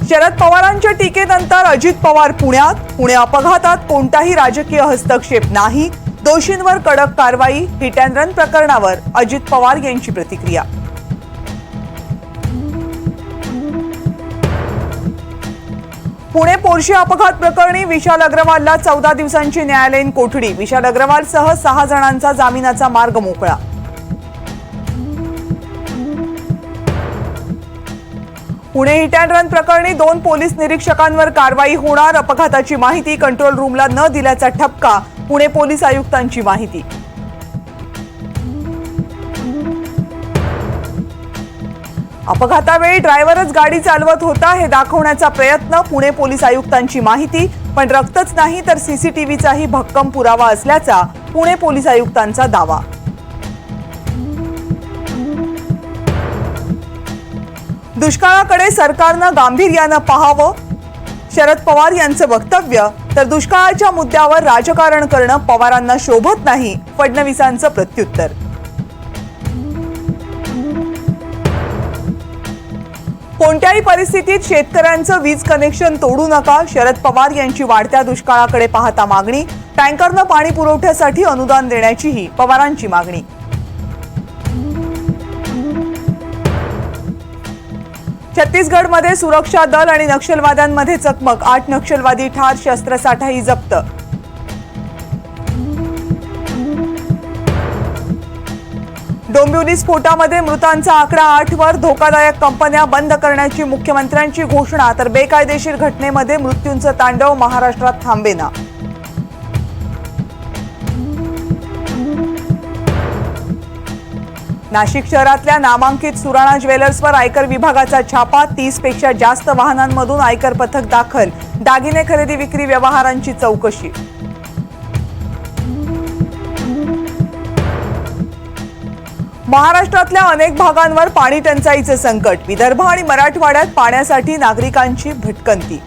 शरद पवारांच्या टीकेनंतर अजित पवार पुण्यात. पुणे अपघातात कोणताही राजकीय हस्तक्षेप नाही, दोषींवर कडक कारवाई. हिट अँड रन प्रकरणावर अजित पवार यांची प्रतिक्रिया. पुणे पोर्शे अपघात प्रकरणी विशाल अग्रवालला 14 दिवसांची न्यायालयीन कोठडी. विशाल अग्रवालसह 6 जणांचा जामिनाचा मार्ग मोकळा. पुणे हिट अँड रन प्रकरणी 2 पोलीस निरीक्षकांवर कारवाई होणार. अपघाताची माहिती कंट्रोल रूमला न दिल्याचा ठपका. पुणे पोलीस आयुक्तांची माहिती. अपघातावेळी ड्रायव्हरच गाडी चालवत होता हे दाखवण्याचा प्रयत्न. पुणे पोलीस आयुक्तांची माहिती. पण रक्तच नाही तर सीसीटीव्हीचाही भक्कम पुरावा असल्याचा पुणे पोलीस आयुक्तांचा दावा. दुष्काळाकडे सरकारनं गांभीर्यानं पाहावं, शरद पवार यांचं वक्तव्य. तर दुष्काळाच्या मुद्द्यावर राजकारण करणं पवारांना शोभत नाही, फडणवीसांचं प्रत्युत्तर. कोणत्याही परिस्थितीत शेतकऱ्यांचं वीज कनेक्शन तोडू नका, शरद पवार यांची वाढत्या दुष्काळाकडे पाहता मागणी. टँकरनं पाणी पुरवठ्यासाठी अनुदान देण्याचीही पवारांची मागणी. छत्तीसगडमध्ये सुरक्षा दल आणि नक्षलवाद्यांमध्ये चकमक. 8 नक्षलवादी ठार, शस्त्रसाठाही जप्त. डोंबिवली स्फोटामध्ये मृतांचा आकडा 8 वर. धोकादायक कंपन्या बंद करण्याची मुख्यमंत्र्यांची घोषणा. तर बेकायदेशीर घटनेमध्ये मृत्यूंचं तांडव महाराष्ट्रात थांबेना. नाशिक शहरातल्या नामांकित सुराणा ज्वेलर्सवर आयकर विभागाचा छापा. 30 पेक्षा जास्त वाहनांमधून आयकर पथक दाखल. दागिने खरेदी विक्री व्यवहारांची चौकशी. महाराष्ट्रातल्या अनेक भागांवर पाणी टंचाईचे संकट. विदर्भ आणि मराठवाड्यात पाण्यासाठी नागरिकांची भटकंती.